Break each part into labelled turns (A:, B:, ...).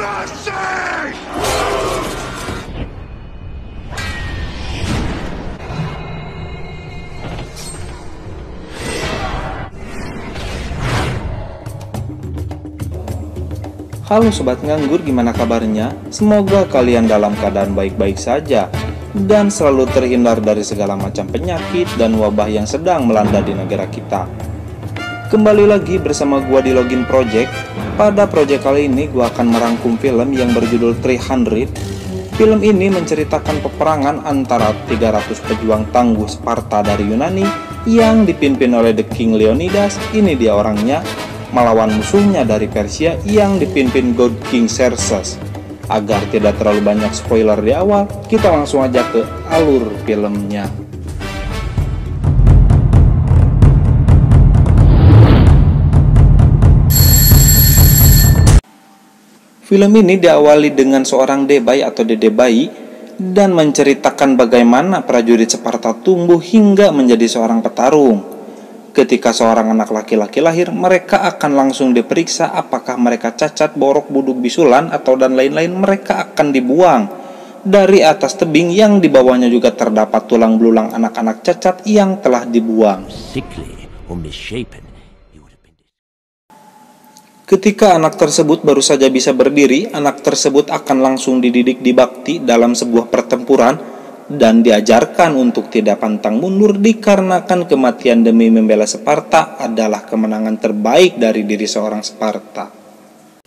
A: Halo Sobat Nganggur, gimana kabarnya? Semoga kalian dalam keadaan baik-baik saja dan selalu terhindar dari segala macam penyakit dan wabah yang sedang melanda di negara kita. Kembali lagi bersama gua di Login Project. Pada project kali ini gua akan merangkum film yang berjudul 300. Film ini menceritakan peperangan antara 300 pejuang tangguh Sparta dari Yunani yang dipimpin oleh The King Leonidas, ini dia orangnya, melawan musuhnya dari Persia yang dipimpin God King Xerxes. Agar tidak terlalu banyak spoiler di awal, kita langsung aja ke alur filmnya. Film ini diawali dengan seorang debai atau dede bayi dan menceritakan bagaimana prajurit Sparta tumbuh hingga menjadi seorang petarung. Ketika seorang anak laki-laki lahir, mereka akan langsung diperiksa apakah mereka cacat, borok, buduk, bisulan, atau dan lain-lain. Mereka akan dibuang dari atas tebing yang di bawahnya juga terdapat tulang belulang anak-anak cacat yang telah dibuang. Ketika anak tersebut baru saja bisa berdiri, anak tersebut akan langsung dididik di bakti dalam sebuah pertempuran dan diajarkan untuk tidak pantang mundur dikarenakan kematian demi membela Sparta adalah kemenangan terbaik dari diri seorang Sparta.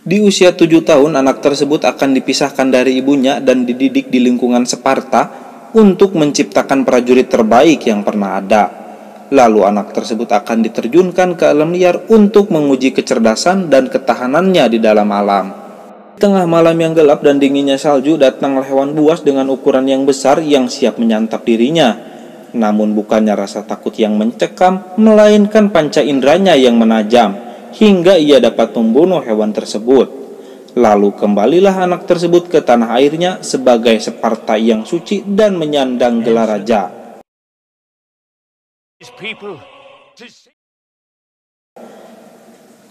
A: Di usia 7 tahun, anak tersebut akan dipisahkan dari ibunya dan dididik di lingkungan Sparta untuk menciptakan prajurit terbaik yang pernah ada. Lalu anak tersebut akan diterjunkan ke alam liar untuk menguji kecerdasan dan ketahanannya di dalam alam. Di tengah malam yang gelap dan dinginnya salju, datanglah hewan buas dengan ukuran yang besar yang siap menyantap dirinya. Namun bukannya rasa takut yang mencekam, melainkan panca inderanya yang menajam, hingga ia dapat membunuh hewan tersebut. Lalu kembalilah anak tersebut ke tanah airnya sebagai Sparta yang suci dan menyandang gelar raja.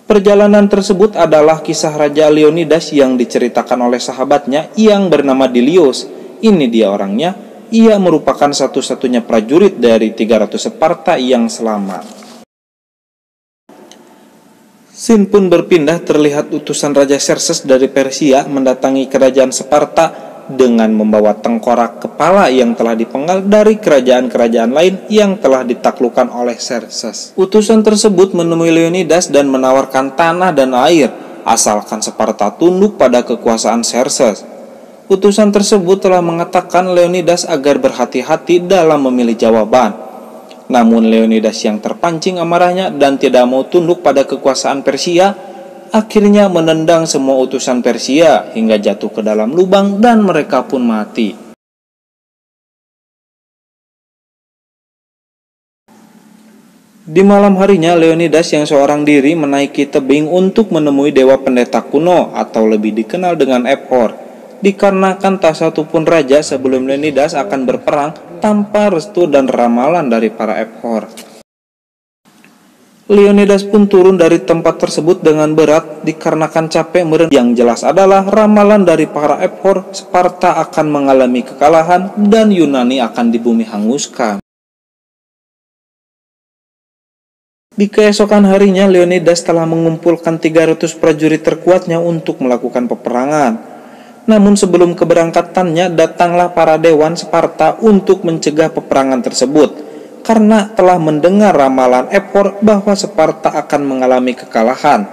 A: Perjalanan tersebut adalah kisah Raja Leonidas yang diceritakan oleh sahabatnya yang bernama Dilius. Ini dia orangnya. Ia merupakan satu-satunya prajurit dari 300 Sparta yang selamat. Scene pun berpindah, terlihat utusan Raja Xerxes dari Persia mendatangi kerajaan Sparta dengan membawa tengkorak kepala yang telah dipenggal dari kerajaan-kerajaan lain yang telah ditaklukkan oleh Xerxes. Utusan tersebut menemui Leonidas dan menawarkan tanah dan air asalkan Sparta tunduk pada kekuasaan Xerxes. Utusan tersebut telah mengatakan Leonidas agar berhati-hati dalam memilih jawaban. Namun Leonidas yang terpancing amarahnya dan tidak mau tunduk pada kekuasaan Persia, akhirnya menendang semua utusan Persia hingga jatuh ke dalam lubang dan mereka pun mati. Di malam harinya, Leonidas yang seorang diri menaiki tebing untuk menemui dewa pendeta kuno atau lebih dikenal dengan Ephor. Dikarenakan tak satupun raja sebelum Leonidas akan berperang tanpa restu dan ramalan dari para Ephor. Leonidas pun turun dari tempat tersebut dengan berat dikarenakan capek merenung. Yang jelas adalah ramalan dari para Ephor, Sparta akan mengalami kekalahan dan Yunani akan dibumi hanguskan. Di keesokan harinya, Leonidas telah mengumpulkan 300 prajurit terkuatnya untuk melakukan peperangan. Namun sebelum keberangkatannya, datanglah para dewan Sparta untuk mencegah peperangan tersebut, karena telah mendengar ramalan Ephor bahwa Sparta akan mengalami kekalahan.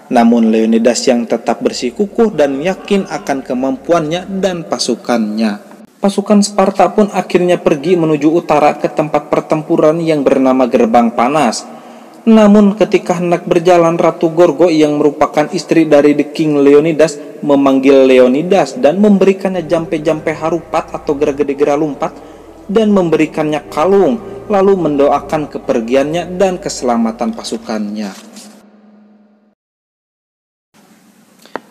A: Namun Leonidas yang tetap bersikukuh dan yakin akan kemampuannya dan pasukannya. Pasukan Sparta pun akhirnya pergi menuju utara ke tempat pertempuran yang bernama Gerbang Panas. Namun ketika hendak berjalan, Ratu Gorgo yang merupakan istri dari The King Leonidas memanggil Leonidas dan memberikannya jampe-jampe harupat atau gera-gede-gera lumpat dan memberikannya kalung, lalu mendoakan kepergiannya dan keselamatan pasukannya.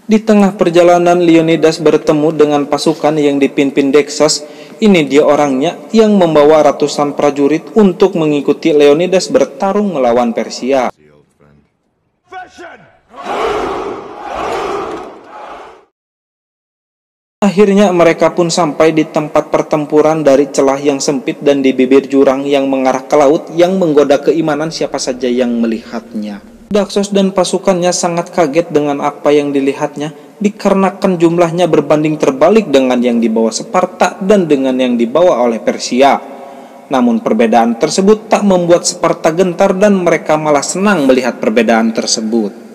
A: Di tengah perjalanan, Leonidas bertemu dengan pasukan yang dipimpin Dexus. Ini dia orangnya yang membawa ratusan prajurit untuk mengikuti Leonidas bertarung melawan Persia. Akhirnya mereka pun sampai di tempat pertempuran dari celah yang sempit dan di bibir jurang yang mengarah ke laut yang menggoda keimanan siapa saja yang melihatnya. Daksos dan pasukannya sangat kaget dengan apa yang dilihatnya, dikarenakan jumlahnya berbanding terbalik dengan yang dibawa Sparta dan dengan yang dibawa oleh Persia. Namun perbedaan tersebut tak membuat Sparta gentar dan mereka malah senang melihat perbedaan tersebut.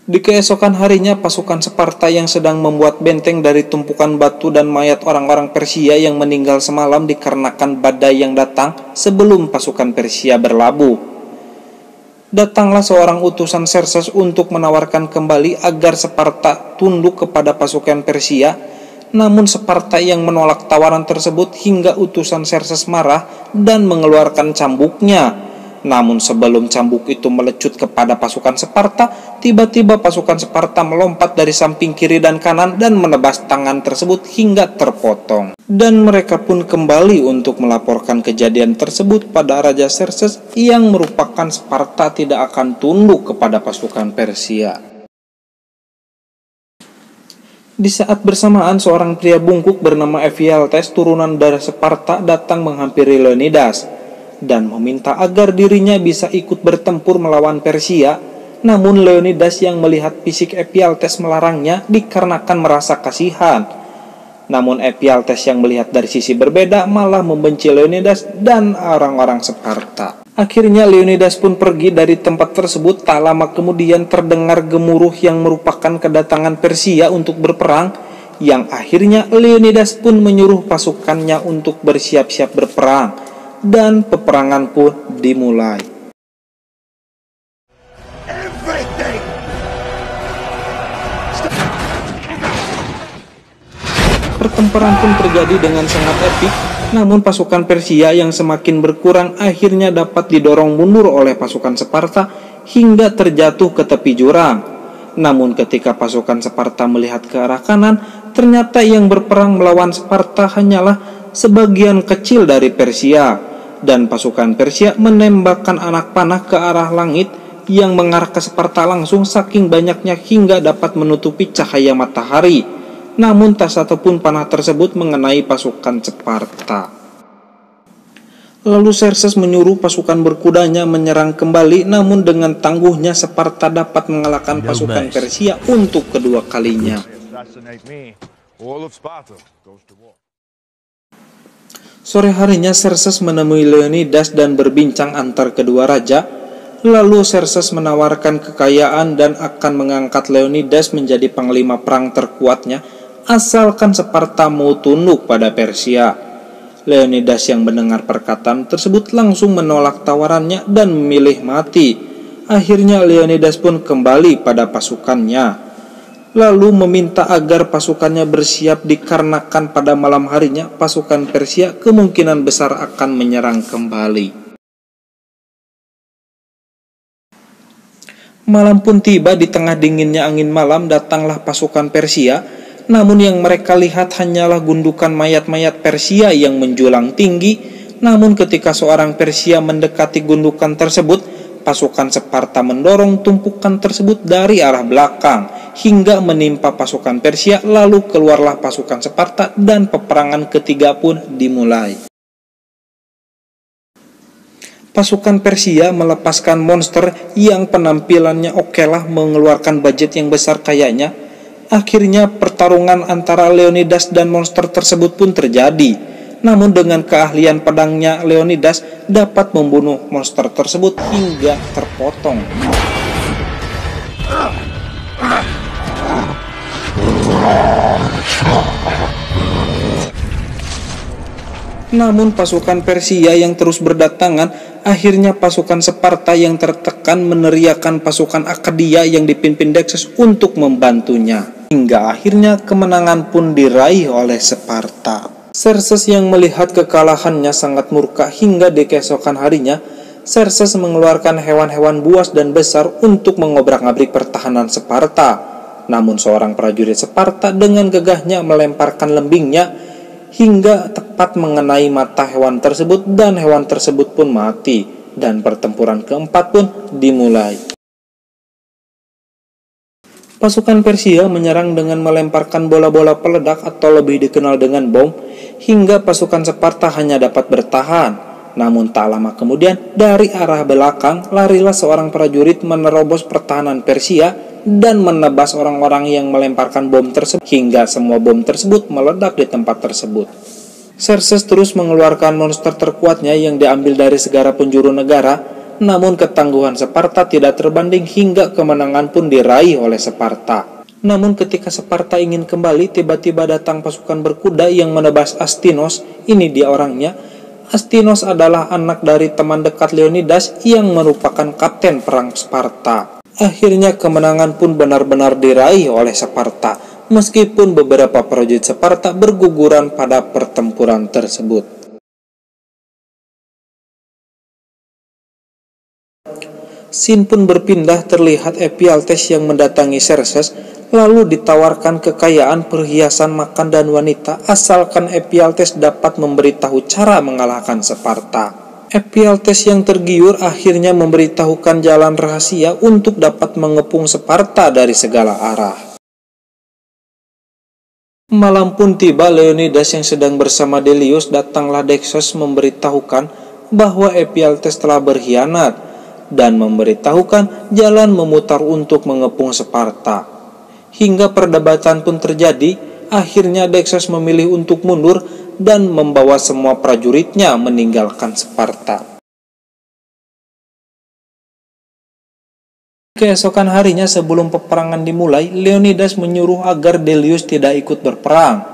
A: Di keesokan harinya, pasukan Sparta yang sedang membuat benteng dari tumpukan batu dan mayat orang-orang Persia yang meninggal semalam dikarenakan badai yang datang sebelum pasukan Persia berlabuh. Datanglah seorang utusan Xerxes untuk menawarkan kembali agar Sparta tunduk kepada pasukan Persia, namun Sparta yang menolak tawaran tersebut hingga utusan Xerxes marah dan mengeluarkan cambuknya. Namun sebelum cambuk itu melecut kepada pasukan Sparta, tiba-tiba pasukan Sparta melompat dari samping kiri dan kanan dan menebas tangan tersebut hingga terpotong. Dan mereka pun kembali untuk melaporkan kejadian tersebut pada Raja Xerxes yang merupakan Sparta tidak akan tunduk kepada pasukan Persia. Di saat bersamaan, seorang pria bungkuk bernama Ephialtes turunan dari Sparta datang menghampiri Leonidas dan meminta agar dirinya bisa ikut bertempur melawan Persia. Namun Leonidas yang melihat fisik Ephialtes melarangnya dikarenakan merasa kasihan. Namun Ephialtes yang melihat dari sisi berbeda malah membenci Leonidas dan orang-orang Sparta. Akhirnya Leonidas pun pergi dari tempat tersebut. Tak lama kemudian terdengar gemuruh yang merupakan kedatangan Persia untuk berperang, yang akhirnya Leonidas pun menyuruh pasukannya untuk bersiap-siap berperang. Dan peperangan pun dimulai. Pertempuran pun terjadi dengan sangat epik, namun pasukan Persia yang semakin berkurang akhirnya dapat didorong mundur oleh pasukan Sparta hingga terjatuh ke tepi jurang. Namun ketika pasukan Sparta melihat ke arah kanan, ternyata yang berperang melawan Sparta hanyalah sebagian kecil dari Persia. Dan pasukan Persia menembakkan anak panah ke arah langit yang mengarah ke Sparta langsung saking banyaknya hingga dapat menutupi cahaya matahari. Namun tak satupun panah tersebut mengenai pasukan Sparta. Lalu Xerxes menyuruh pasukan berkudanya menyerang kembali, namun dengan tangguhnya Sparta dapat mengalahkan pasukan Persia untuk kedua kalinya. Sore harinya Xerxes menemui Leonidas dan berbincang antar kedua raja. Lalu Xerxes menawarkan kekayaan dan akan mengangkat Leonidas menjadi panglima perang terkuatnya asalkan Sparta mau tunduk pada Persia. Leonidas yang mendengar perkataan tersebut langsung menolak tawarannya dan memilih mati. Akhirnya Leonidas pun kembali pada pasukannya, lalu meminta agar pasukannya bersiap dikarenakan pada malam harinya pasukan Persia kemungkinan besar akan menyerang kembali. Malam pun tiba. Di tengah dinginnya angin malam datanglah pasukan Persia, namun yang mereka lihat hanyalah gundukan mayat-mayat Persia yang menjulang tinggi. Namun ketika seorang Persia mendekati gundukan tersebut, pasukan Sparta mendorong tumpukan tersebut dari arah belakang hingga menimpa pasukan Persia. Lalu keluarlah pasukan Sparta dan peperangan ketiga pun dimulai. Pasukan Persia melepaskan monster yang penampilannya okelah mengeluarkan budget yang besar kayaknya. Akhirnya pertarungan antara Leonidas dan monster tersebut pun terjadi. Namun dengan keahlian pedangnya, Leonidas dapat membunuh monster tersebut hingga terpotong. Namun pasukan Persia yang terus berdatangan, akhirnya pasukan Sparta yang tertekan meneriakkan pasukan Arkadia yang dipimpin Dekses untuk membantunya. Hingga akhirnya kemenangan pun diraih oleh Sparta. Xerxes yang melihat kekalahannya sangat murka hingga di keesokan harinya, Xerxes mengeluarkan hewan-hewan buas dan besar untuk mengobrak-abrik pertahanan Sparta. Namun seorang prajurit Sparta dengan gegahnya melemparkan lembingnya hingga tepat mengenai mata hewan tersebut dan hewan tersebut pun mati. Dan pertempuran keempat pun dimulai. Pasukan Persia menyerang dengan melemparkan bola-bola peledak atau lebih dikenal dengan bom, hingga pasukan Sparta hanya dapat bertahan. Namun tak lama kemudian, dari arah belakang, larilah seorang prajurit menerobos pertahanan Persia dan menebas orang-orang yang melemparkan bom tersebut, hingga semua bom tersebut meledak di tempat tersebut. Xerxes terus mengeluarkan monster terkuatnya yang diambil dari segala penjuru negara. Namun ketangguhan Sparta tidak terbanding hingga kemenangan pun diraih oleh Sparta. Namun ketika Sparta ingin kembali, tiba-tiba datang pasukan berkuda yang menebas Astinos. Ini dia orangnya. Astinos adalah anak dari teman dekat Leonidas yang merupakan kapten perang Sparta. Akhirnya kemenangan pun benar-benar diraih oleh Sparta, meskipun beberapa prajurit Sparta berguguran pada pertempuran tersebut. Scene pun berpindah, terlihat Ephialtes yang mendatangi Xerxes, lalu ditawarkan kekayaan, perhiasan, makan, dan wanita, asalkan Ephialtes dapat memberitahu cara mengalahkan Sparta. Ephialtes yang tergiur akhirnya memberitahukan jalan rahasia untuk dapat mengepung Sparta dari segala arah. Malam pun tiba, Leonidas yang sedang bersama Delius datanglah Dexos memberitahukan bahwa Ephialtes telah berkhianat dan memberitahukan jalan memutar untuk mengepung Sparta. Hingga perdebatan pun terjadi, akhirnya Dexos memilih untuk mundur dan membawa semua prajuritnya meninggalkan Sparta. Keesokan harinya sebelum peperangan dimulai, Leonidas menyuruh agar Delius tidak ikut berperang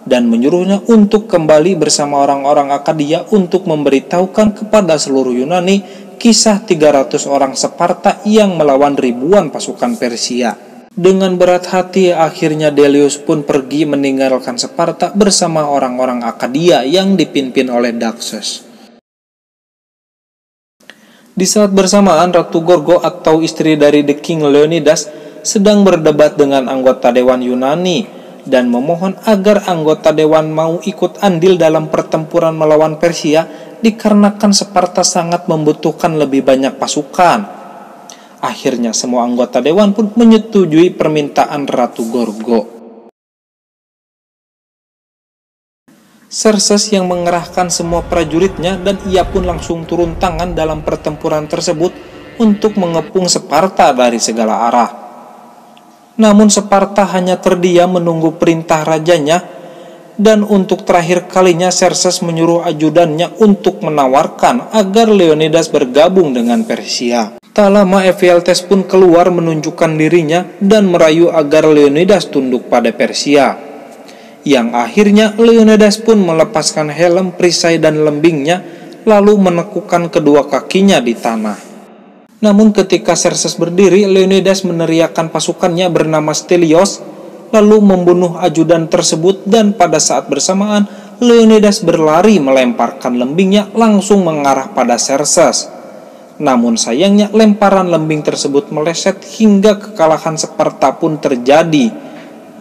A: dan menyuruhnya untuk kembali bersama orang-orang Akadia untuk memberitahukan kepada seluruh Yunani kisah 300 orang Sparta yang melawan ribuan pasukan Persia. Dengan berat hati, akhirnya Delius pun pergi meninggalkan Sparta bersama orang-orang Akadia yang dipimpin oleh Daxos. Di saat bersamaan, Ratu Gorgo atau istri dari The King Leonidas sedang berdebat dengan anggota Dewan Yunani dan memohon agar anggota Dewan mau ikut andil dalam pertempuran melawan Persia dikarenakan Sparta sangat membutuhkan lebih banyak pasukan. Akhirnya semua anggota Dewan pun menyetujui permintaan Ratu Gorgo. Xerxes yang mengerahkan semua prajuritnya dan ia pun langsung turun tangan dalam pertempuran tersebut untuk mengepung Sparta dari segala arah. Namun Sparta hanya terdiam menunggu perintah rajanya, dan untuk terakhir kalinya Xerxes menyuruh ajudannya untuk menawarkan agar Leonidas bergabung dengan Persia. Tak lama Ephialtes pun keluar menunjukkan dirinya dan merayu agar Leonidas tunduk pada Persia. Yang akhirnya Leonidas pun melepaskan helm, perisai, dan lembingnya, lalu menekukkan kedua kakinya di tanah. Namun ketika Xerxes berdiri, Leonidas meneriakkan pasukannya bernama Stelios, lalu membunuh ajudan tersebut, dan pada saat bersamaan Leonidas berlari melemparkan lembingnya langsung mengarah pada Xerxes. Namun sayangnya lemparan lembing tersebut meleset hingga kekalahan Sparta pun terjadi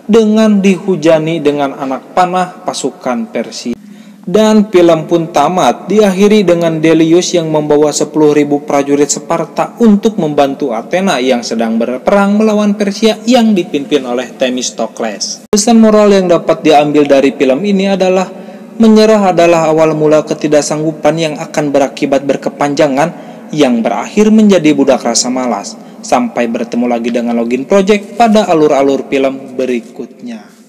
A: dengan dihujani dengan anak panah pasukan Persia. Dan film pun tamat, diakhiri dengan Delius yang membawa 10.000 prajurit Sparta untuk membantu Athena yang sedang berperang melawan Persia yang dipimpin oleh Themistokles. Pesan moral yang dapat diambil dari film ini adalah menyerah adalah awal mula ketidaksanggupan yang akan berakibat berkepanjangan yang berakhir menjadi budak rasa malas. Sampai bertemu lagi dengan Login Project pada alur-alur film berikutnya.